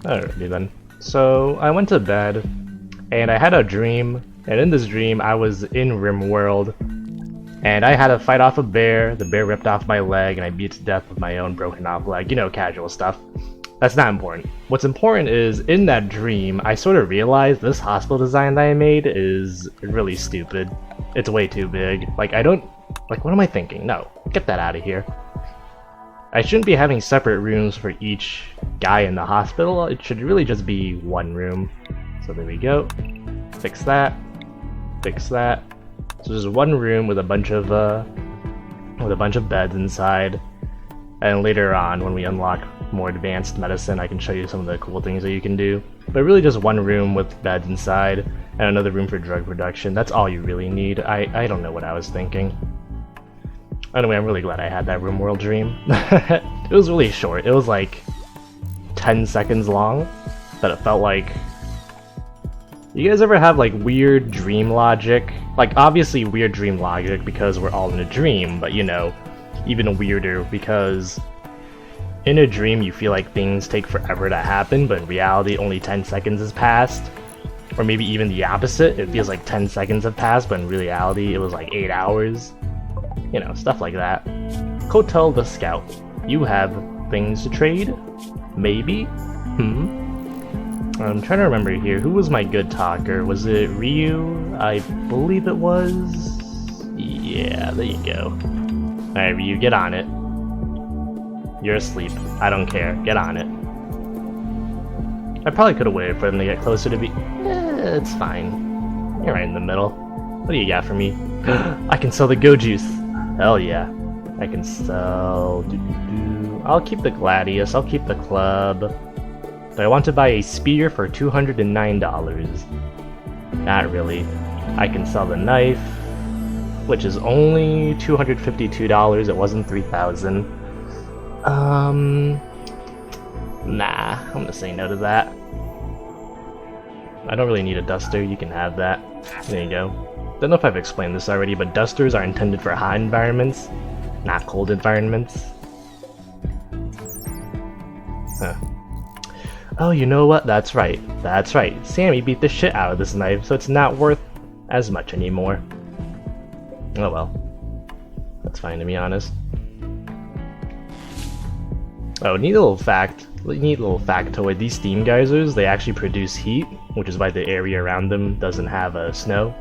Alrighty then. So I went to bed and I had a dream, and in this dream I was in Rimworld and I had to fight off a bear. The bear ripped off my leg and I beat to death with my own broken off leg. You know, casual stuff. That's not important. What's important is in that dream I sort of realized this hospital design that I made is really stupid. It's way too big. Like what am I thinking? No, get that out of here. I shouldn't be having separate rooms for each guy in the hospital. It should really just be one room. So there we go. Fix that. Fix that. So there's one room with a bunch of beds inside. And later on, when we unlock more advanced medicine, I can show you some of the cool things that you can do. But really just one room with beds inside and another room for drug production. That's all you really need. I don't know what I was thinking. Anyway, I'm really glad I had that Rimworld dream. It was really short. It was like 10 seconds long, but it felt like... You guys ever have like weird dream logic? Like obviously weird dream logic because we're all in a dream, but you know, even weirder because in a dream you feel like things take forever to happen, but in reality only 10 seconds has passed. Or maybe even the opposite, it feels like 10 seconds have passed, but in reality it was like 8 hours. You know, stuff like that. Kotel the Scout. You have things to trade? Maybe? I'm trying to remember here. Who was my good talker? Was it Ryu? I believe it was... Yeah, there you go. Alright, Ryu, get on it. You're asleep. I don't care. Get on it. I probably could have waited for them to get closer to me. It's fine. You're right in the middle. What do you got for me? I can sell the Go Juice. Hell yeah. I can sell... I'll keep the Gladius, I'll keep the club. But I want to buy a spear for $209. Not really. I can sell the knife, which is only $252, it wasn't $3,000. Nah, I'm gonna say no to that. I don't really need a duster, you can have that. There you go. Don't know if I've explained this already, but dusters are intended for hot environments, not cold environments. Huh. Oh, you know what? That's right. That's right. Sammy beat the shit out of this knife, so it's not worth as much anymore. Oh well. That's fine to be honest. Oh, neat little factoid. These steam geysers, they actually produce heat, which is why the area around them doesn't have snow.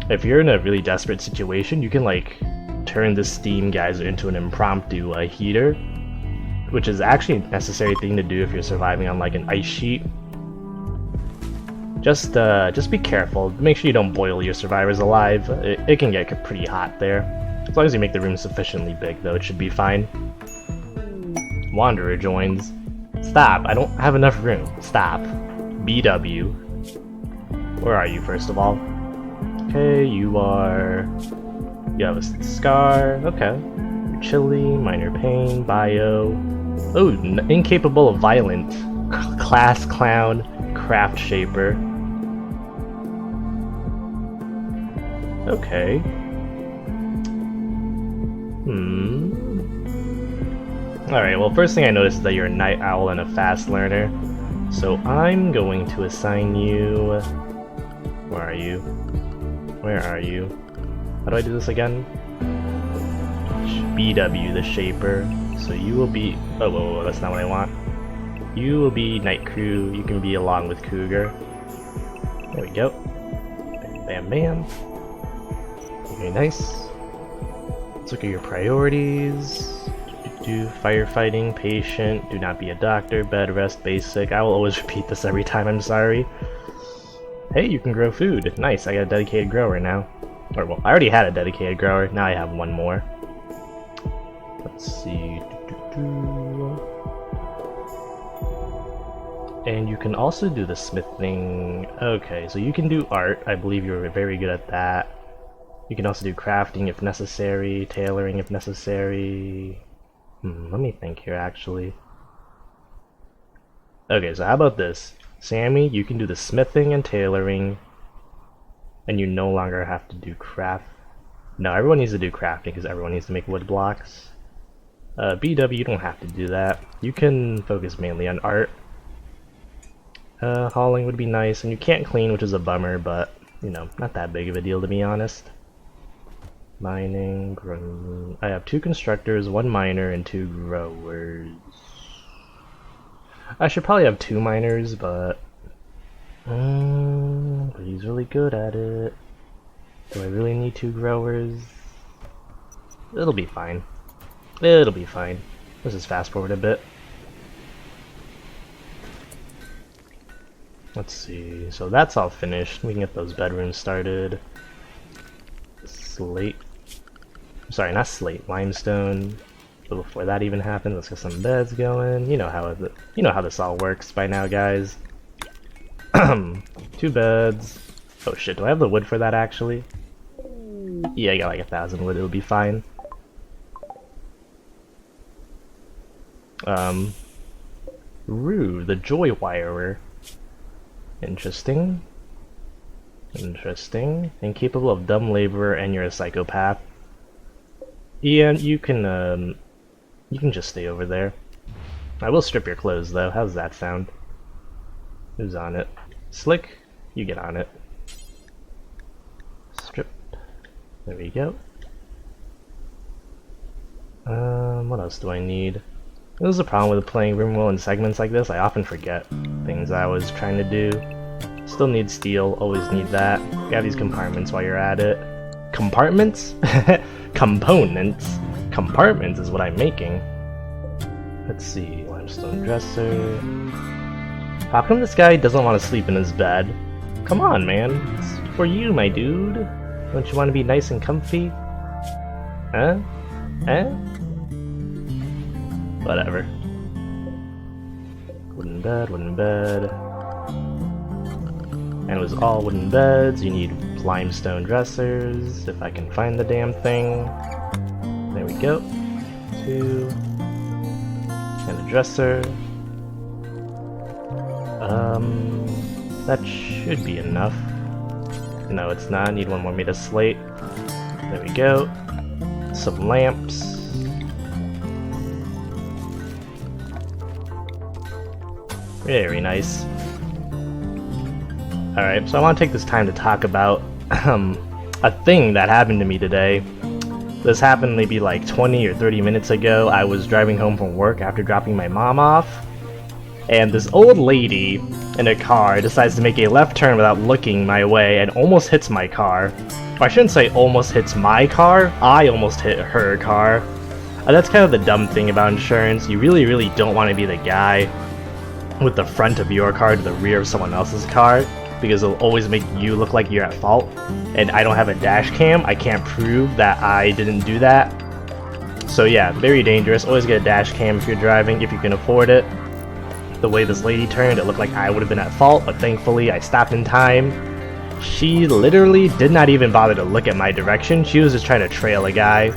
If you're in a really desperate situation, you can like turn the steam geyser into an impromptu heater, which is actually a necessary thing to do if you're surviving on like an ice sheet. Just be careful. Make sure you don't boil your survivors alive. It can get pretty hot there. As long as you make the room sufficiently big, though, it should be fine. Wanderer joins. Stop! I don't have enough room. Stop. BW. Where are you, first of all? Okay, you have a scar. Okay. You're chilly, minor pain, bio. Oh, incapable of violent. Class clown, craft shaper. Okay. Alright, well, first thing I noticed is that you're a night owl and a fast learner. So I'm going to assign you... Where are you? Where are you? How do I do this again? BW, the Shaper. So you will be... Oh, whoa, that's not what I want. You will be Night Crew. You can be along with Cougar. There we go. Bam, bam. Very nice. Let's look at your priorities. Firefighting, patient, do not be a doctor, bed rest, basic. I will always repeat this every time, I'm sorry. Hey, you can grow food. Nice, I got a dedicated grower now. Or, well, I already had a dedicated grower, now I have one more. Let's see. And you can also do the smithing. Okay, so you can do art. I believe you're very good at that. You can also do crafting if necessary, tailoring if necessary. Let me think here, actually. Okay, so how about this? Sammy, you can do the smithing and tailoring, and you no longer have to do craft. No, everyone needs to do crafting because everyone needs to make wood blocks. BW, you don't have to do that. You can focus mainly on art. Hauling would be nice, and you can't clean, which is a bummer, but, you know, not that big of a deal to be honest. Mining, I have 2 constructors, 1 miner, and 2 growers. I should probably have 2 miners, but he's really good at it. Do I really need 2 growers? It'll be fine. It'll be fine. Let's just fast forward a bit. Let's see, so that's all finished. We can get those bedrooms started. Slate. Sorry, not slate, limestone. But before that even happens, let's get some beds going. You know how this all works by now, guys. 2 beds. Oh shit, do I have the wood for that actually? Yeah, I got like 1,000 wood, it'll be fine. Rue, the joy wirer. Interesting. Interesting. Incapable of dumb laborer, and you're a psychopath. Yeah, you can just stay over there. I will strip your clothes though. How's that sound? Who's on it? Slick, you get on it. Strip. There we go. What else do I need? This is the problem with playing Rimworld in segments like this. I often forget things I was trying to do. Still need steel, always need that. Got these compartments while you're at it. Compartments? Components? Compartments is what I'm making. Let's see, limestone dresser. How come this guy doesn't want to sleep in his bed? Come on, man. It's for you, my dude. Don't you want to be nice and comfy? Huh? Eh? Whatever. Wooden bed, wooden bed. And it was all wooden beds. You need limestone dressers, if I can find the damn thing. There we go. 2. And a dresser. That should be enough. No, it's not. I need 1 more made of slate. There we go. Some lamps. Very nice. Alright, so I want to take this time to talk about a thing that happened to me today. This happened maybe like 20 or 30 minutes ago. I was driving home from work after dropping my mom off, and this old lady in a car decides to make a left turn without looking my way and almost hits my car. Or I shouldn't say almost hits my car, I almost hit her car. That's kind of the dumb thing about insurance. You really don't want to be the guy with the front of your car to the rear of someone else's car, because it'll always make you look like you're at fault. And I don't have a dash cam, I can't prove that I didn't do that. So yeah, very dangerous. Always get a dash cam if you're driving, if you can afford it. The way this lady turned, it looked like I would have been at fault, but thankfully I stopped in time. She literally did not even bother to look at my direction. She was just trying to trail a guy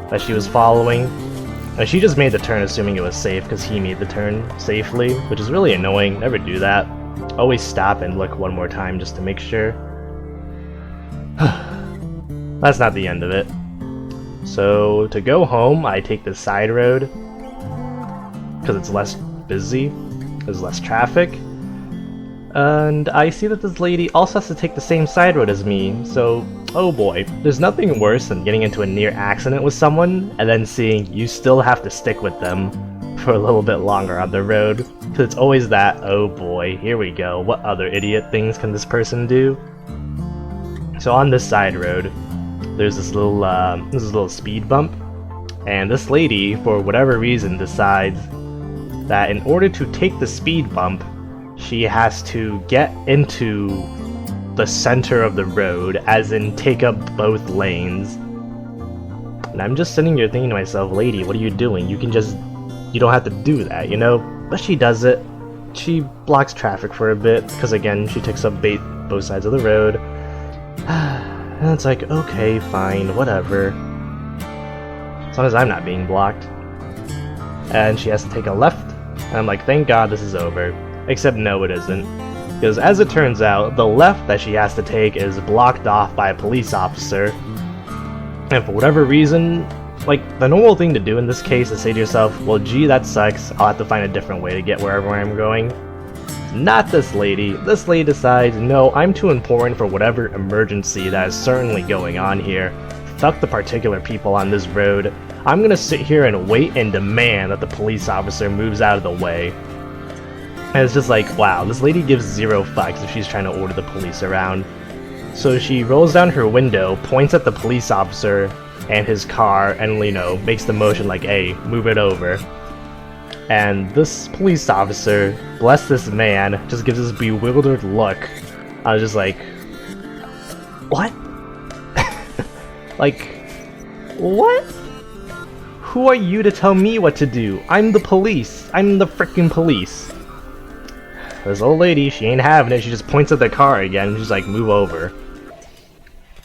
that she was following. And she just made the turn assuming it was safe because he made the turn safely, which is really annoying. Never do that. Always stop and look 1 more time just to make sure. That's not the end of it. So to go home, I take the side road because it's less busy, there's less traffic. And I see that this lady also has to take the same side road as me, so oh boy, there's nothing worse than getting into a near accident with someone and then seeing you still have to stick with them for a little bit longer on the road. Because it's always that, oh boy, here we go, what other idiot things can this person do? So on this side road, there's this little speed bump, and this lady, for whatever reason, decides that in order to take the speed bump, she has to get into the center of the road, as in take up both lanes. And I'm just sitting here thinking to myself, lady, what are you doing? You don't have to do that, you know? But she does it. She blocks traffic for a bit, because again, she takes up both sides of the road. And it's like, okay, fine, whatever. As long as I'm not being blocked. And she has to take a left, and I'm like, thank God this is over. Except no, it isn't. Because as it turns out, the left that she has to take is blocked off by a police officer. And for whatever reason, like, the normal thing to do in this case is say to yourself, well gee, that sucks, I'll have to find a different way to get wherever I'm going. Not this lady. This lady decides, no, I'm too important for whatever emergency that is certainly going on here. Fuck the particular people on this road. I'm gonna sit here and wait and demand that the police officer moves out of the way. And it's just like, wow, this lady gives zero fucks if she's trying to order the police around. So she rolls down her window, points at the police officer and his car, and, you know, makes the motion like, hey, move it over. And this police officer, bless this man, just gives this bewildered look. I was just like, what? Like, what? Who are you to tell me what to do? I'm the police. I'm the frickin' police. This old lady, she ain't having it. She just points at the car again and she's like, move over.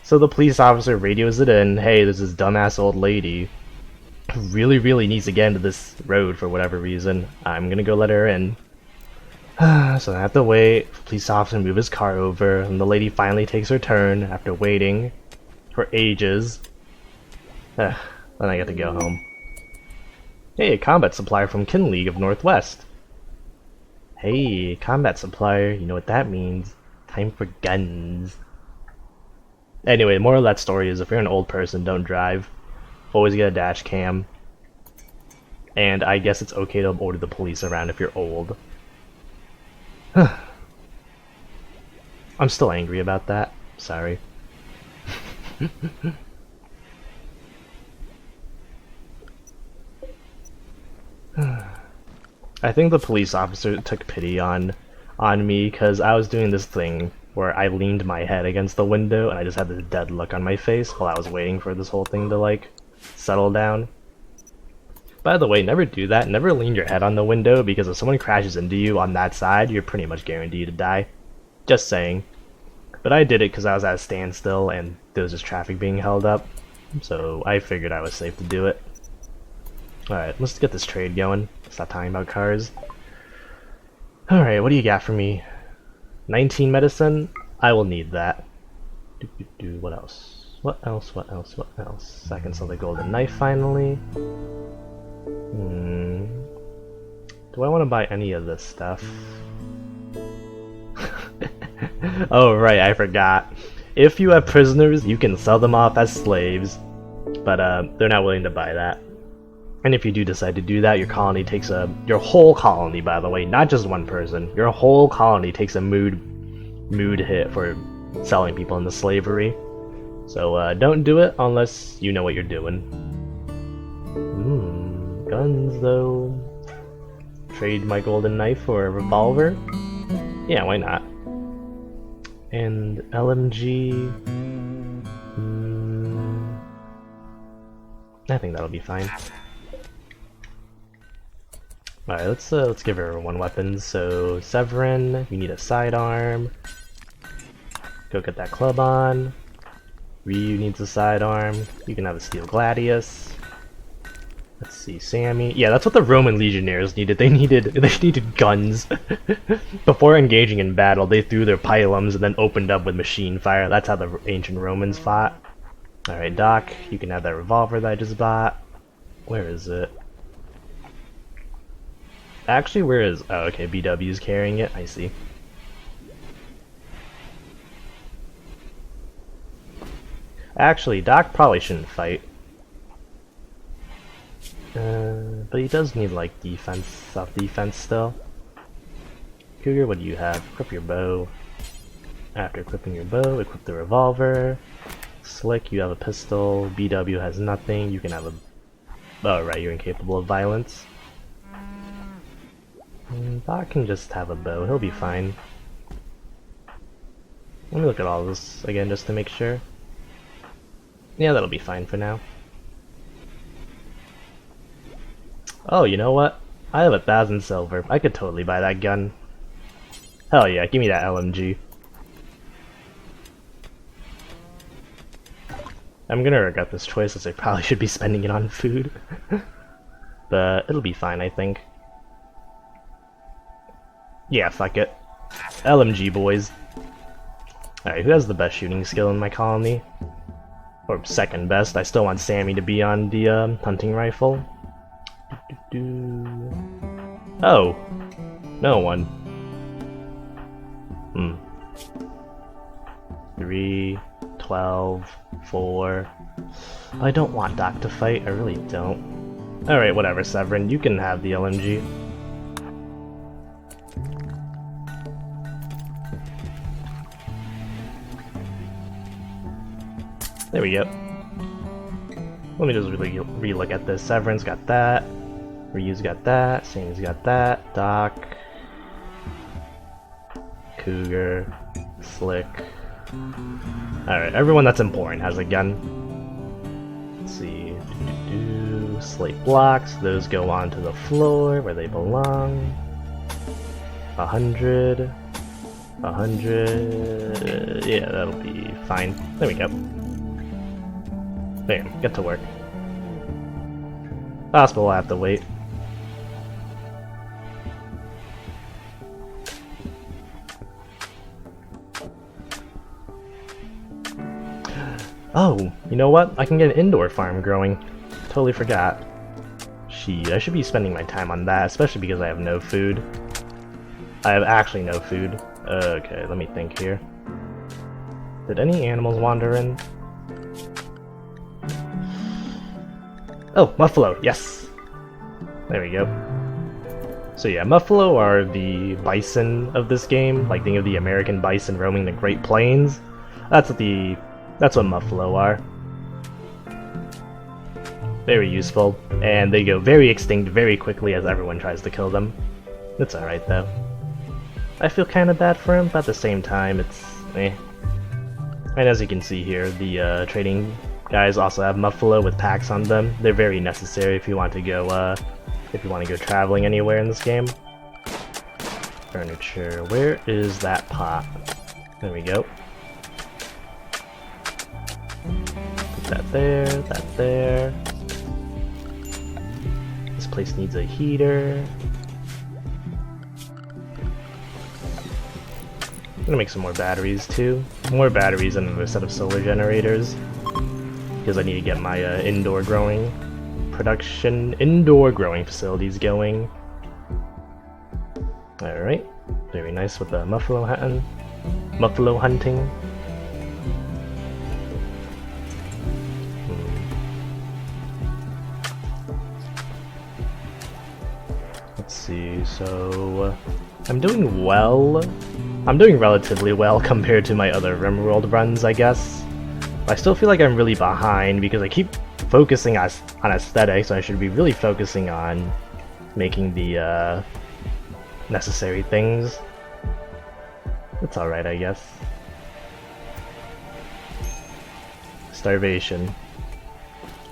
So the police officer radios it in. Hey, there's this dumbass old lady who really needs to get into this road for whatever reason. I'm gonna go let her in. So I have to wait. The police officer move his car over, and the lady finally takes her turn after waiting for ages. Then I get to go home. Hey, a combat supplier from Kin League of Northwest. Hey, combat supplier, you know what that means. Time for guns. Anyway, the moral of that story is if you're an old person, don't drive. Always get a dash cam. And I guess it's okay to order the police around if you're old. I'm still angry about that. Sorry. I think the police officer took pity on me because I was doing this thing where I leaned my head against the window and I just had this dead look on my face while I was waiting for this whole thing to like settle down. By the way, never do that. Never lean your head on the window because if someone crashes into you on that side, you're pretty much guaranteed to die. Just saying. But I did it because I was at a standstill and there was just traffic being held up, so I figured I was safe to do it. Alright, let's get this trade going. Stop talking about cars. Alright, what do you got for me? 19 medicine? I will need that. What else? What else? What else? What else? I can sell the golden knife finally. Do I want to buy any of this stuff? Oh right, I forgot. If you have prisoners, you can sell them off as slaves, but they're not willing to buy that. And if you do decide to do that, your colony takes your whole colony, by the way, not just one person, your whole colony takes a mood hit for selling people into slavery. So don't do it unless you know what you're doing. Guns though. Trade my golden knife for a revolver? Yeah, why not? And LMG. I think that'll be fine. Alright, let's give everyone weapons. So Severin, you need a sidearm. Go get that club on. Ryu needs a sidearm. You can have a steel gladius. Let's see, Sammy. Yeah, that's what the Roman legionnaires needed. They needed guns. Before engaging in battle, they threw their pilums and then opened up with machine fire. That's how the ancient Romans fought. Alright, Doc, you can have that revolver that I just bought. Where is it? Actually, where is... Oh, okay, BW's carrying it. I see. Actually, Doc probably shouldn't fight. But he does need, like, defense, self-defense still. Cougar, what do you have? Equip your bow. After equipping your bow, equip the revolver. Slick, you have a pistol. BW has nothing. You can have a... Oh, right, you're incapable of violence. Doc can just have a bow. He'll be fine. Let me look at all this again just to make sure. Yeah, that'll be fine for now. Oh, you know what? I have 1,000 silver. I could totally buy that gun. Hell yeah, give me that LMG. I'm gonna regret this choice as I probably should be spending it on food. But it'll be fine, I think. Yeah, fuck it. LMG, boys. Alright, who has the best shooting skill in my colony? Or second best. I still want Sammy to be on the hunting rifle. Oh, no one. Hmm. 3, 12, 4. I don't want Doc to fight, I really don't. Alright, whatever, Severin, you can have the LMG. There we go. Let me just really re-look at this. Severin's got that. Ryu's got that. Sammy's got that. Doc. Cougar. Slick. Alright, everyone that's important has a gun. Let's see. Slate blocks. Those go onto the floor where they belong. 100. 100. Yeah, that'll be fine. There we go. Bam, get to work. Hospital will have to wait. Oh, you know what? I can get an indoor farm growing. Totally forgot. Shit, I should be spending my time on that, especially because I have no food. I have actually no food. Okay, let me think here. Did any animals wander in? Oh, Muffalo, yes! There we go. So yeah, Muffalo are the bison of this game. Like, think of the American bison roaming the Great Plains. That's what Muffalo are. Very useful, and they go very extinct very quickly as everyone tries to kill them. It's alright though. I feel kinda bad for him, but at the same time, it's eh. And as you can see here, the trading guys also have Muffalo with packs on them. They're very necessary if you want to go traveling anywhere in this game. Furniture. Where is that pot? There we go. Put that there, that there. This place needs a heater. I'm gonna make some more batteries too. More batteries and another set of solar generators. Because I need to get my indoor growing facilities going. Alright, very nice with the Muffalo hunting. Let's see, so I'm doing well. I'm doing relatively well compared to my other Rimworld runs, I guess. I still feel like I'm really behind because I keep focusing on aesthetics, so I should be really focusing on making the necessary things. It's alright, I guess. Starvation.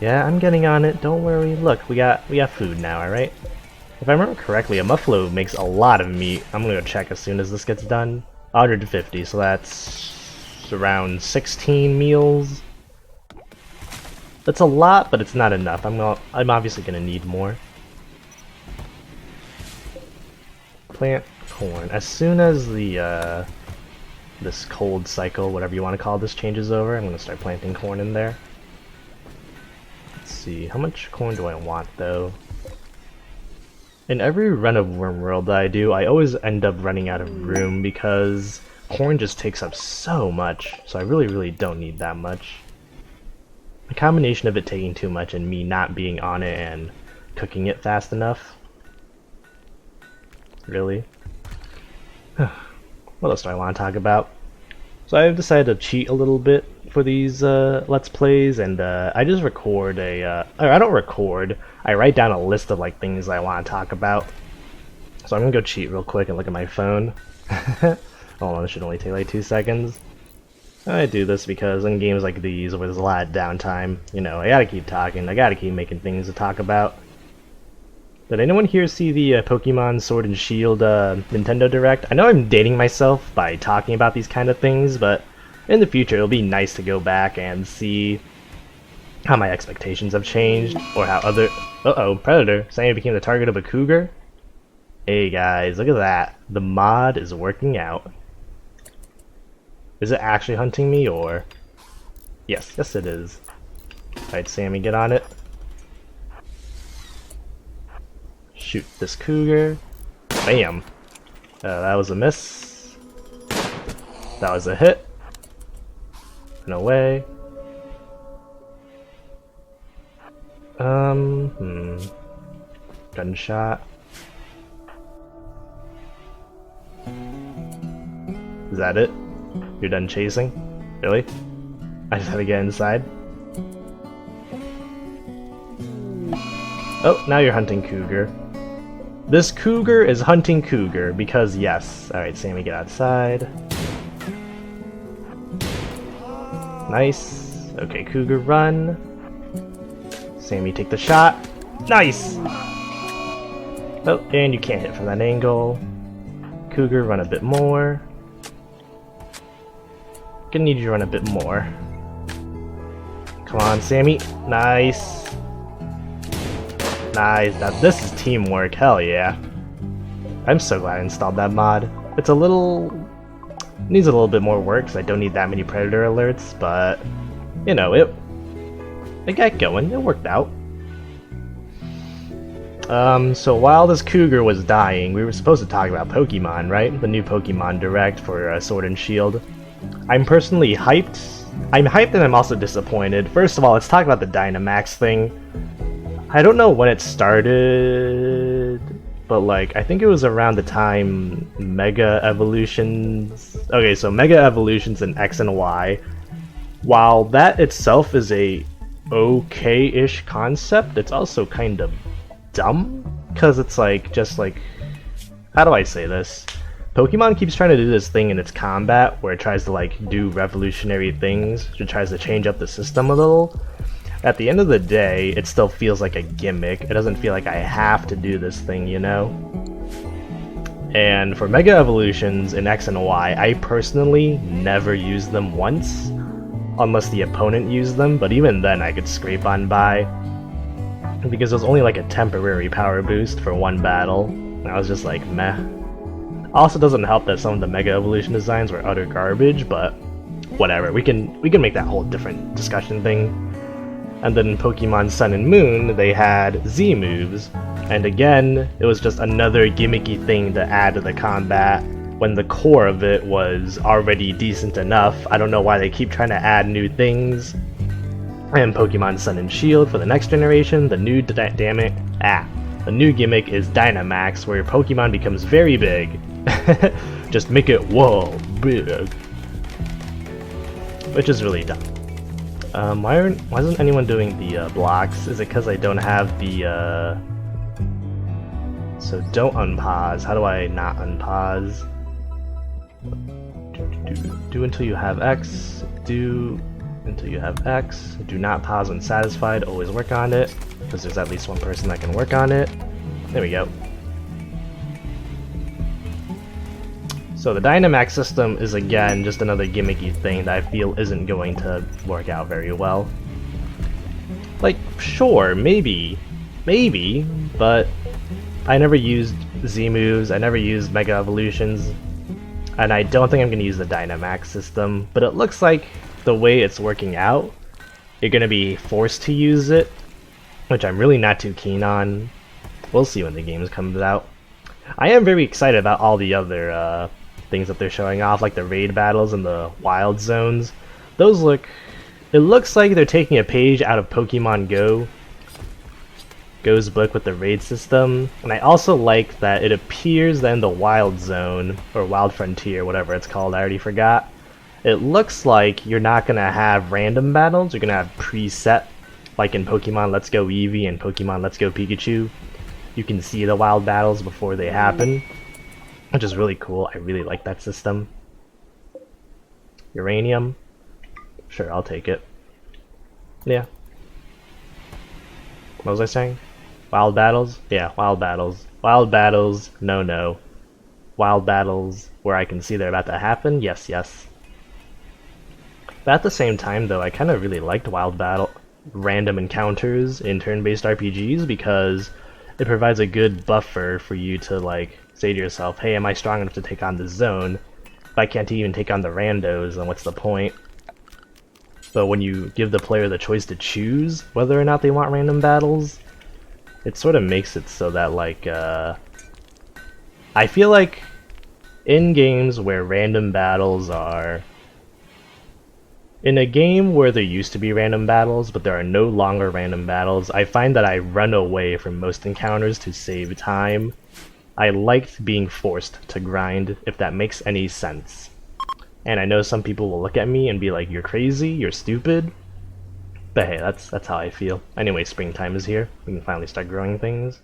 Yeah, I'm getting on it, don't worry. Look, we got food now, alright? If I remember correctly, a Muffalo makes a lot of meat. I'm gonna go check as soon as this gets done. 150, so that's around 16 meals. That's a lot, but it's not enough. I'm obviously gonna need more. Plant corn. As soon as the this cold cycle, whatever you want to call this, changes over, I'm gonna start planting corn in there. Let's see, how much corn do I want though? In every run of Rimworld that I do, I always end up running out of room because corn just takes up so much, so I really don't need that much. A combination of it taking too much and me not being on it and cooking it fast enough. Really? What else do I want to talk about? So I've decided to cheat a little bit for these Let's Plays, and I just record or I don't record, I write down a list of like things I want to talk about. So I'm gonna go cheat real quick and look at my phone. Hold on, this should only take like 2 seconds. I do this because in games like these where there's a lot of downtime, you know, I gotta keep talking, I gotta keep making things to talk about. Did anyone here see the Pokemon Sword and Shield Nintendo Direct? I know I'm dating myself by talking about these kind of things, but in the future it'll be nice to go back and see how my expectations have changed, or how other... Uh-oh, Predator. Sammy became the target of a cougar? Hey guys, look at that. The mod is working out. Is it actually hunting me, or... Yes it is. Alright, Sammy, get on it. Shoot this cougar. Bam! That was a miss. That was a hit. And away. Gunshot. Is that it? You're done chasing? Really? I just had to get inside. Oh, now you're hunting cougar. This cougar is hunting cougar because yes. Alright, Sammy, get outside. Nice. Okay, cougar, run. Sammy, take the shot. Nice! Oh, and you can't hit from that angle. Cougar, run a bit more. Gonna need you to run a bit more. Come on, Sammy. Nice. Nice. Now this is teamwork. Hell yeah. I'm so glad I installed that mod. It's a little... needs a little bit more work because I don't need that many predator alerts, but... you know, it got going. It worked out. So while this cougar was dying, we were supposed to talk about Pokemon, right? The new Pokemon Direct for Sword and Shield. I'm personally hyped. I'm hyped and I'm also disappointed. First of all, let's talk about the Dynamax thing. I don't know when it started, but like, I think it was around the time Mega Evolutions... okay, so Mega Evolutions in X and Y. While that itself is a okay-ish concept, it's also kind of dumb, because it's like, just like, how do I say this? Pokemon keeps trying to do this thing in its combat where it tries to like do revolutionary things, it tries to change up the system a little. At the end of the day, it still feels like a gimmick. It doesn't feel like I have to do this thing, you know? And for Mega Evolutions in X and Y, I personally never used them once, unless the opponent used them, but even then I could scrape on by, because it was only like a temporary power boost for one battle, and I was just like, meh. Also doesn't help that some of the Mega Evolution designs were utter garbage, but whatever, we can make that whole different discussion thing. And then in Pokemon Sun and Moon, they had Z moves, and again, it was just another gimmicky thing to add to the combat when the core of it was already decent enough. I don't know why they keep trying to add new things. And Pokemon Sun and Shield for the next generation, the new the new gimmick is Dynamax, where your Pokemon becomes very big. Just make it whoa big, which is really dumb. Why isn't anyone doing the blocks? Is it because I don't have the so don't unpause. How do I not unpause? Do until you have X. Do until you have X. Do not pause when satisfied. Always work on it, because there's at least one person that can work on it. There we go. So the Dynamax system is again just another gimmicky thing that I feel isn't going to work out very well. Like, sure, maybe, but I never used Z moves, I never used Mega Evolutions, and I don't think I'm going to use the Dynamax system, but it looks like the way it's working out, you're going to be forced to use it, which I'm really not too keen on. We'll see when the game comes out. I am very excited about all the other things that they're showing off, like the raid battles and the wild zones. Those it looks like they're taking a page out of Pokemon Go's book with the raid system, and I also like that it appears that in the wild zone, or wild frontier, whatever it's called, I already forgot, it looks like you're not going to have random battles, you're going to have preset, like in Pokemon Let's Go Eevee and Pokemon Let's Go Pikachu. You can see the wild battles before they happen, which is really cool. I really like that system. Uranium? Sure, I'll take it. Yeah. What was I saying? Wild battles? Yeah, wild battles. Wild battles, no. Wild battles where I can see they're about to happen? Yes. But at the same time though, I kind of really liked random encounters in turn-based RPGs, because it provides a good buffer for you to like say to yourself, hey, am I strong enough to take on this zone? If I can't even take on the randos, then what's the point? But when you give the player the choice to choose whether or not they want random battles, it sort of makes it so that like I feel like in games where random battles are... In a game where there used to be random battles, but there are no longer random battles, I find that I run away from most encounters to save time. I liked being forced to grind, if that makes any sense. And I know some people will look at me and be like, you're crazy, you're stupid. But hey, that's how I feel. Anyway, springtime is here. We can finally start growing things.